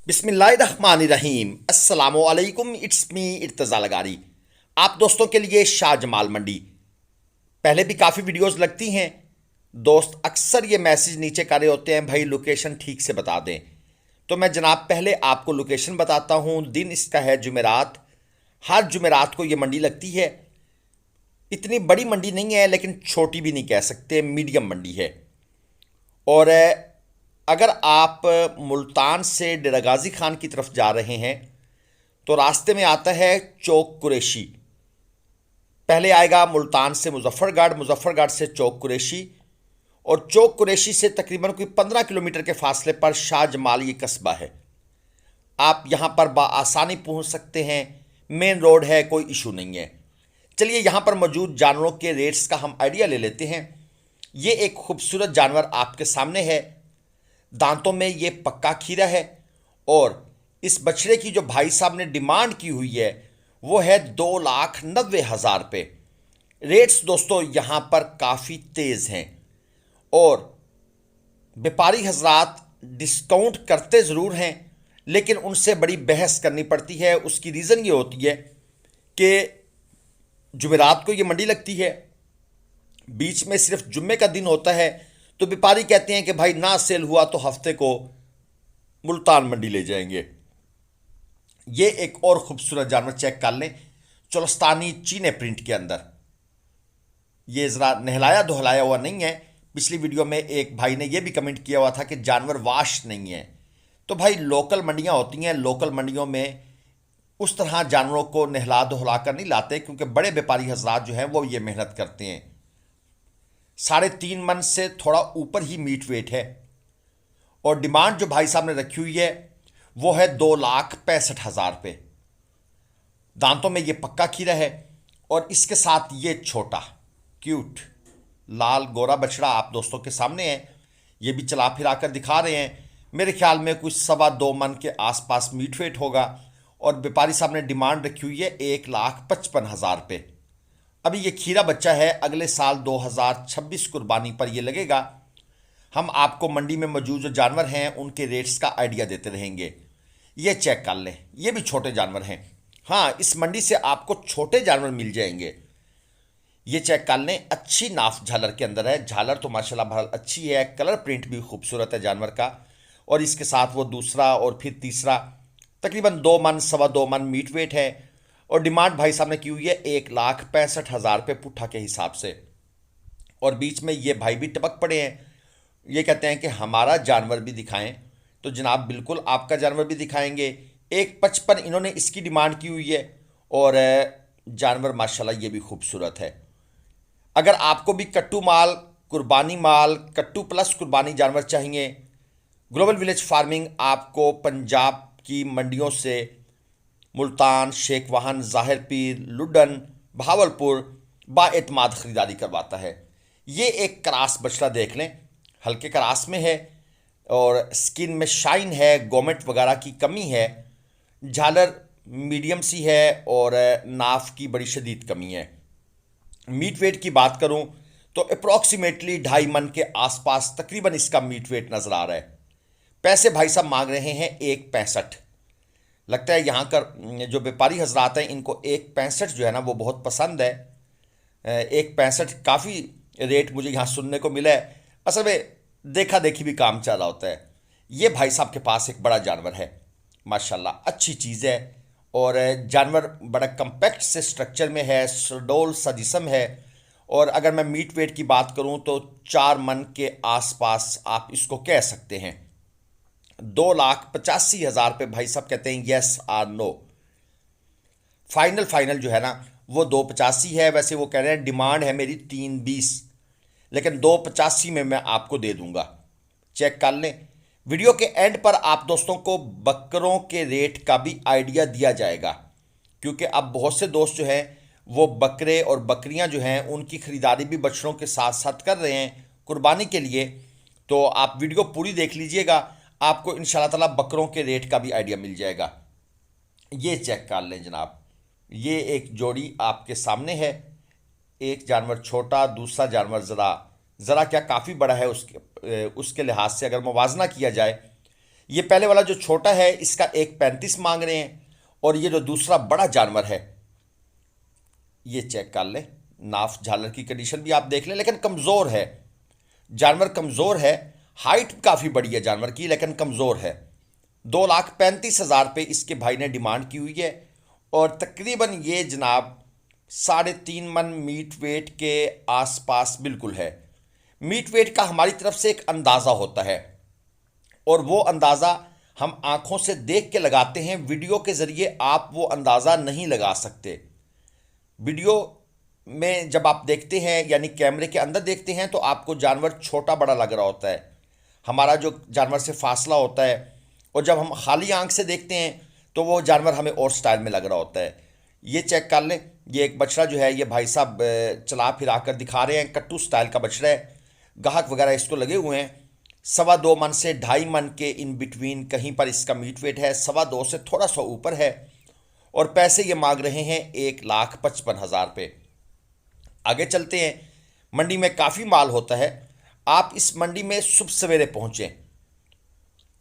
बिस्मिल्लाहिर्रहमानिर्रहीम अस्सलामुअलैकुम। It's me Irtaza Lagari. आप दोस्तों के लिए शाहजमाल मंडी। पहले भी काफ़ी वीडियोस लगती हैं। दोस्त अक्सर ये मैसेज नीचे कर रहे होते हैं, भाई लोकेशन ठीक से बता दें। तो मैं जनाब पहले आपको लोकेशन बताता हूँ। दिन इसका है जुमेरात। हर जुमेरात को ये मंडी लगती है। इतनी बड़ी मंडी नहीं है लेकिन छोटी भी नहीं कह सकते, मीडियम मंडी है। और अगर आप मुल्तान से डेरा गाजी खान की तरफ जा रहे हैं तो रास्ते में आता है चौक कुरैशी। पहले आएगा मुल्तान से मुजफ्फरगढ़, मुजफ्फरगढ़ से चौक कुरैशी, और चौक कुरैशी से तकरीबन कोई 15 किलोमीटर के फासले पर शाहजमाल ये कस्बा है। आप यहाँ पर आसानी पहुँच सकते हैं। मेन रोड है, कोई इशू नहीं है। चलिए यहाँ पर मौजूद जानवरों के रेट्स का हम आइडिया ले लेते हैं। ये एक खूबसूरत जानवर आपके सामने है। दांतों में ये पक्का खीरा है, और इस बछड़े की जो भाई साहब ने डिमांड की हुई है वो है 2,90,000 रुपये। रेट्स दोस्तों यहाँ पर काफ़ी तेज़ हैं, और व्यापारी हजरात डिस्काउंट करते ज़रूर हैं लेकिन उनसे बड़ी बहस करनी पड़ती है। उसकी रीज़न ये होती है कि जुमेरात को ये मंडी लगती है, बीच में सिर्फ जुम्मे का दिन होता है, तो व्यापारी कहते हैं कि भाई ना सेल हुआ तो हफ्ते को मुल्तान मंडी ले जाएंगे। ये एक और खूबसूरत जानवर चेक कर लें, चोलस्तानी चीने प्रिंट के अंदर। ये ज़रा नहलाया धुलाया हुआ नहीं है। पिछली वीडियो में एक भाई ने यह भी कमेंट किया हुआ था कि जानवर वाश नहीं है। तो भाई लोकल मंडियां होती हैं, लोकल मंडियों में उस तरह जानवरों को नहला धुला कर नहीं लाते, क्योंकि बड़े व्यापारी हजरात जो हैं वो ये मेहनत करते हैं। 3.5 मन से थोड़ा ऊपर ही मीट वेट है, और डिमांड जो भाई साहब ने रखी हुई है वो है 2,65,000 रुपये। दांतों में ये पक्का खीरा है, और इसके साथ ये छोटा क्यूट लाल गोरा बछड़ा आप दोस्तों के सामने है। ये भी चला फिरा कर दिखा रहे हैं। मेरे ख्याल में कुछ 2.25 मन के आसपास मीट वेट होगा, और व्यापारी साहब ने डिमांड रखी हुई है 1,55,000 रुपये। अभी ये खीरा बच्चा है, अगले साल 2026 कुर्बानी पर ये लगेगा। हम आपको मंडी में मौजूद जो जानवर हैं उनके रेट्स का आइडिया देते रहेंगे। ये चेक कर लें, ये भी छोटे जानवर हैं। हाँ, इस मंडी से आपको छोटे जानवर मिल जाएंगे। ये चेक कर लें, अच्छी नाफ झालर के अंदर है। झालर तो माशाल्लाह बहुत अच्छी है, कलर प्रिंट भी खूबसूरत है जानवर का। और इसके साथ वो दूसरा और फिर तीसरा तकरीबन 2 मन 2.25 मन मीट वेट है, और डिमांड भाई साहब ने की हुई है 1,65,000 रुपये पुट्ठा के हिसाब से। और बीच में ये भाई भी टपक पड़े हैं, ये कहते हैं कि हमारा जानवर भी दिखाएं। तो जनाब बिल्कुल आपका जानवर भी दिखाएंगे। 1,55 इन्होंने इसकी डिमांड की हुई है, और जानवर माशाल्लाह ये भी खूबसूरत है। अगर आपको भी कट्टू माल, कुर्बानी माल, कट्टू प्लस कुर्बानी जानवर चाहिए, ग्लोबल विलेज फार्मिंग आपको पंजाब की मंडियों से मुल्तान, शेख वाहन, ज़ाहिर पीर, लुडन, बहावलपुर बाएतमाद ख़रीदारी करवाता है। ये एक क्रास बछड़ा देख लें, हल्के क्रास में है, और स्किन में शाइन है, गोमेट वगैरह की कमी है, झालर मीडियम सी है, और नाफ की बड़ी शदीद कमी है। मीट वेट की बात करूं तो अप्रॉक्सीमेटली 2.5 मन के आसपास तकरीबन इसका मीट वेट नज़र आ रहा है। पैसे भाई साहब मांग रहे हैं 1,65। लगता है यहाँ का जो व्यापारी हजरात हैं इनको 1,65 जो है ना वो बहुत पसंद है। 1,65 काफ़ी रेट मुझे यहाँ सुनने को मिला है। असल में देखा देखी भी काम चल रहा होता है। ये भाई साहब के पास एक बड़ा जानवर है, माशाल्लाह अच्छी चीज़ है, और जानवर बड़ा कम्पैक्ट से स्ट्रक्चर में है, सडोल सा जिस्म है। और अगर मैं मीट वेट की बात करूँ तो 4 मन के आसपास आप इसको कह सकते हैं। 2,85,000 रुपये भाई साहब कहते हैं यस आर नो। फाइनल जो है ना वो 2,85 है। वैसे वो कह रहे हैं डिमांड है मेरी 3,20, लेकिन 2,85 में मैं आपको दे दूंगा। चेक कर लें। वीडियो के एंड पर आप दोस्तों को बकरों के रेट का भी आइडिया दिया जाएगा, क्योंकि अब बहुत से दोस्त जो हैं वो बकरे और बकरियां जो हैं उनकी ख़रीदारी भी बछड़ों के साथ साथ कर रहे हैं कुर्बानी के लिए। तो आप वीडियो पूरी देख लीजिएगा, आपको इंशाल्लाह ताला बकरों के रेट का भी आइडिया मिल जाएगा। ये चेक कर लें जनाब, ये एक जोड़ी आपके सामने है। एक जानवर छोटा, दूसरा जानवर ज़रा क्या काफ़ी बड़ा है उसके लिहाज से अगर मुवाजना किया जाए। ये पहले वाला जो छोटा है इसका 1.35 मांग रहे हैं, और ये जो दूसरा बड़ा जानवर है ये चेक कर ले, नाफ झालर की कंडीशन भी आप देख लें, लेकिन कमज़ोर है जानवर, कमज़ोर है। हाइट काफ़ी बड़ी है जानवर की लेकिन कमज़ोर है। 2,35,000 पे इसके भाई ने डिमांड की हुई है, और तकरीबन ये जनाब 3.5 मन मीट वेट के आसपास बिल्कुल है। मीट वेट का हमारी तरफ से एक अंदाज़ा होता है, और वो अंदाज़ा हम आंखों से देख के लगाते हैं। वीडियो के ज़रिए आप वो अंदाज़ा नहीं लगा सकते। वीडियो में जब आप देखते हैं यानी कैमरे के अंदर देखते हैं तो आपको जानवर छोटा बड़ा लग रहा होता है, हमारा जो जानवर से फासला होता है, और जब हम खाली आंख से देखते हैं तो वो जानवर हमें और स्टाइल में लग रहा होता है। ये चेक कर लें, ये एक बछड़ा जो है ये भाई साहब चला फिरा कर दिखा रहे हैं, कट्टू स्टाइल का बछड़ा है। गाहक वगैरह इसको लगे हुए हैं। 2.25 मन से 2.5 मन के इन बिटवीन कहीं पर इसका मीट वेट है, 2.25 से थोड़ा सा ऊपर है, और पैसे ये मांग रहे हैं 1,55,000 पे। आगे चलते हैं। मंडी में काफ़ी माल होता है। आप इस मंडी में सुबह सवेरे पहुँचें।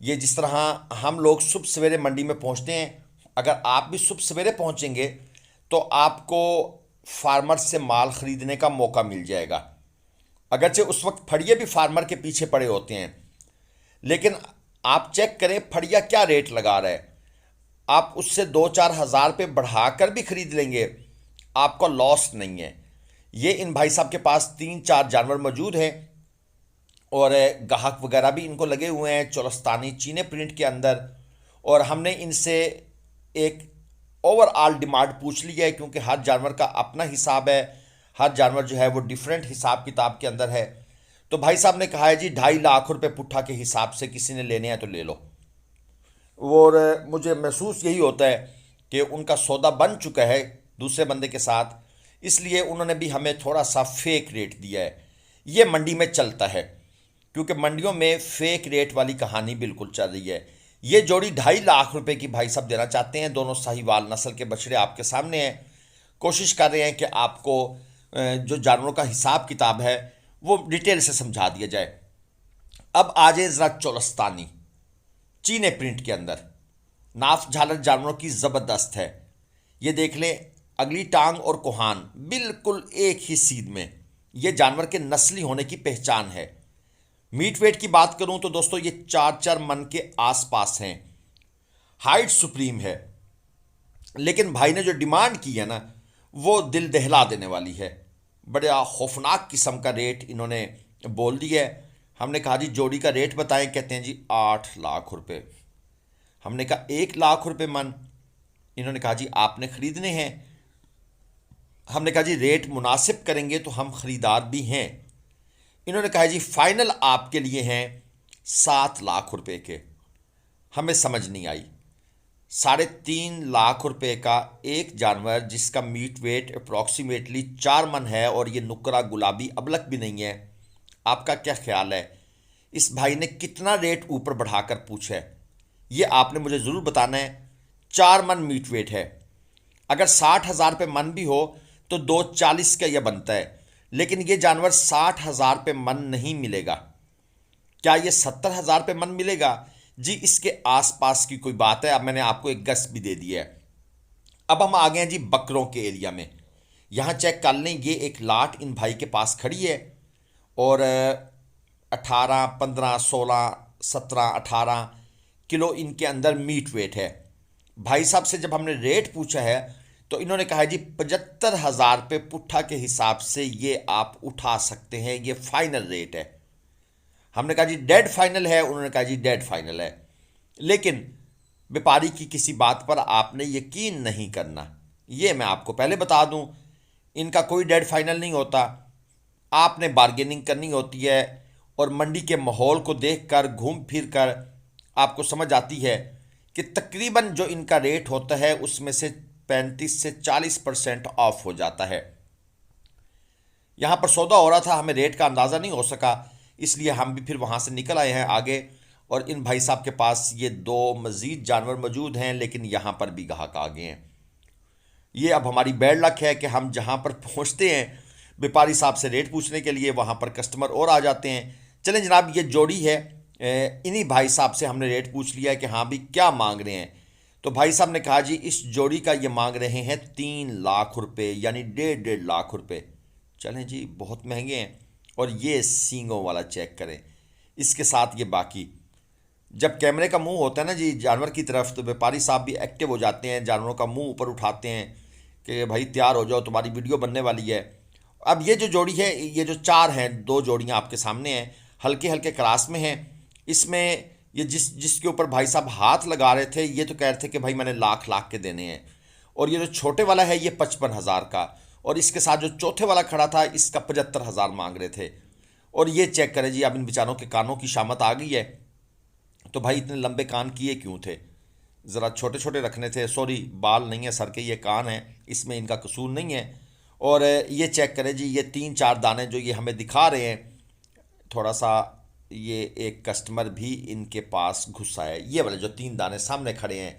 ये जिस तरह हम लोग सुबह सवेरे मंडी में पहुँचते हैं, अगर आप भी सुबह सवेरे पहुँचेंगे तो आपको फार्मर से माल ख़रीदने का मौका मिल जाएगा। अगरचे उस वक्त फड़िए भी फार्मर के पीछे पड़े होते हैं, लेकिन आप चेक करें फड़िया क्या रेट लगा रहा है। आप उससे 2-4 हज़ार पे बढ़ाकर भी ख़रीद लेंगे, आपका लॉस नहीं है। ये इन भाई साहब के पास 3-4 जानवर मौजूद हैं, और गाहक वगैरह भी इनको लगे हुए हैं चोलस्तानी चीने प्रिंट के अंदर। और हमने इनसे एक ओवरऑल डिमांड पूछ ली है, क्योंकि हर जानवर का अपना हिसाब है, हर जानवर जो है वो डिफरेंट हिसाब किताब के अंदर है। तो भाई साहब ने कहा है जी 2.5 लाख रुपए पुट्ठा के हिसाब से किसी ने लेने हैं तो ले लो। और मुझे महसूस यही होता है कि उनका सौदा बन चुका है दूसरे बंदे के साथ, इसलिए उन्होंने भी हमें थोड़ा सा फेक रेट दिया है। ये मंडी में चलता है, क्योंकि मंडियों में फेक रेट वाली कहानी बिल्कुल चल रही है। ये जोड़ी 2.5 लाख रुपए की भाई साहब देना चाहते हैं। दोनों साहिवाल नस्ल के बछड़े आपके सामने हैं। कोशिश कर रहे हैं कि आपको जो जानवरों का हिसाब किताब है वो डिटेल से समझा दिया जाए। अब आ जाए ज़रा चोलस्तानी चीने प्रिंट के अंदर। नाफ झालर जानवरों की ज़बरदस्त है। ये देख लें, अगली टांग और कोहान बिल्कुल एक ही सीध में। ये जानवर के नस्ली होने की पहचान है। मीट वेट की बात करूं तो दोस्तों ये 4-4 मन के आसपास हैं। हाइट सुप्रीम है, लेकिन भाई ने जो डिमांड की है ना वो दिल दहला देने वाली है। बड़ा खौफनाक किस्म का रेट इन्होंने बोल दिया है। हमने कहा जी जोड़ी का रेट बताएं, कहते हैं जी 8 लाख रुपए। हमने कहा 1 लाख रुपए मन। इन्होंने कहा जी आपने ख़रीदने हैं। हमने कहा जी रेट मुनासिब करेंगे तो हम ख़रीदार भी हैं। इन्होंने कहा जी फाइनल आपके लिए हैं 7 लाख रुपए के। हमें समझ नहीं आई। 3.5 लाख रुपए का एक जानवर जिसका मीट वेट अप्रॉक्सीमेटली 4 मन है, और ये नुकरा गुलाबी अबलक भी नहीं है। आपका क्या ख्याल है इस भाई ने कितना रेट ऊपर बढ़ाकर पूछा है? ये आपने मुझे ज़रूर बताना है। 4 मन मीट वेट है। अगर 60,000 पे मन भी हो तो 240 का यह बनता है, लेकिन ये जानवर 60,000 पे मन नहीं मिलेगा। क्या ये 70,000 पे मन मिलेगा? जी इसके आसपास की कोई बात है। अब मैंने आपको एक गस भी दे दिया है। अब हम आ गए हैं जी बकरों के एरिया में। यहाँ चेक कर लें, ये एक लाट इन भाई के पास खड़ी है, और 18, 15, 16, 17, 18 किलो इनके अंदर मीट वेट है। भाई साहब से जब हमने रेट पूछा है तो इन्होंने कहा है जी 75,000 पे पुट्ठा के हिसाब से ये आप उठा सकते हैं, ये फाइनल रेट है। हमने कहा जी डेड फाइनल है। उन्होंने कहा जी डेड फाइनल है। लेकिन व्यापारी की किसी बात पर आपने यकीन नहीं करना, ये मैं आपको पहले बता दूं। इनका कोई डेड फाइनल नहीं होता। आपने बार्गेनिंग करनी होती है, और मंडी के माहौल को देखकर घूम फिर कर आपको समझ आती है कि तकरीबन जो इनका रेट होता है उसमें से 35 से 40% ऑफ हो जाता है। यहाँ पर सौदा हो रहा था, हमें रेट का अंदाज़ा नहीं हो सका, इसलिए हम भी फिर वहाँ से निकल आए हैं आगे। और इन भाई साहब के पास ये 2 मज़ीद जानवर मौजूद हैं, लेकिन यहाँ पर भी गाहक आ गए हैं। ये अब हमारी बैड लक है कि हम जहाँ पर पहुँचते हैं व्यापारी साहब से रेट पूछने के लिए, वहाँ पर कस्टमर और आ जाते हैं। चलें जनाब, ये जोड़ी है इन्हीं भाई साहब से हमने रेट पूछ लिया है कि हाँ भी क्या मांग रहे हैं। तो भाई साहब ने कहा जी इस जोड़ी का ये मांग रहे हैं 3 लाख रुपए, यानी 1.5 लाख रुपए। चलें जी, बहुत महंगे हैं। और ये सींगों वाला चेक करें, इसके साथ ये बाकी। जब कैमरे का मुंह होता है ना जी जानवर की तरफ, तो व्यापारी साहब भी एक्टिव हो जाते हैं, जानवरों का मुंह ऊपर उठाते हैं कि भाई तैयार हो जाओ, तुम्हारी वीडियो बनने वाली है। अब ये जो जोड़ी है, ये जो चार हैं, दो जोड़ियां आपके सामने हैं, हल्के हल्के क्रास में हैं। इसमें ये जिसके ऊपर भाई साहब हाथ लगा रहे थे, ये तो कह रहे थे कि भाई मैंने लाख लाख के देने हैं। और ये जो छोटे वाला है ये 55,000 का, और इसके साथ जो चौथे वाला खड़ा था इसका 75,000 मांग रहे थे। और ये चेक करें जी, अब इन बेचारों के कानों की शामत आ गई है। तो भाई इतने लंबे कान किए क्यों थे? ज़रा छोटे छोटे रखने थे। सॉरी, बाल नहीं है सर के, ये कान है, इसमें इनका कसूर नहीं है। और ये चेक करें जी, ये 3 4 दाने जो ये हमें दिखा रहे हैं, थोड़ा सा ये एक कस्टमर भी इनके पास घुसा है। ये वाले जो 3 दाने सामने खड़े हैं,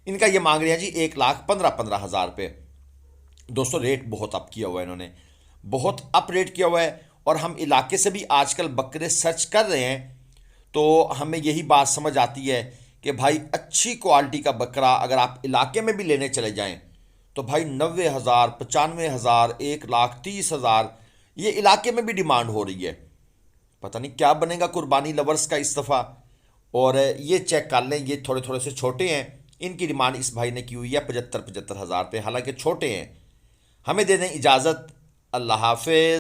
इनका ये मांग रहे हैं जी 1,15,15,000 रुपये। दोस्तों रेट बहुत अप किया हुआ है इन्होंने, बहुत अप रेट किया हुआ है। और हम इलाके से भी आजकल बकरे सर्च कर रहे हैं, तो हमें यही बात समझ आती है कि भाई अच्छी क्वालिटी का बकरा अगर आप इलाके में भी लेने चले जाएं, तो भाई 90,000, 95,000, 1,30,000, ये इलाके में भी डिमांड हो रही है। पता नहीं क्या बनेगा कुर्बानी लवर्स का इस दफ़ा। और ये चेक कर लें, ये थोड़े थोड़े से छोटे हैं, इनकी डिमांड इस भाई ने की हुई है 75,000 हज़ार पे, हालांकि छोटे हैं। हमें दे दें इजाज़त। अल्लाह हाफिज़।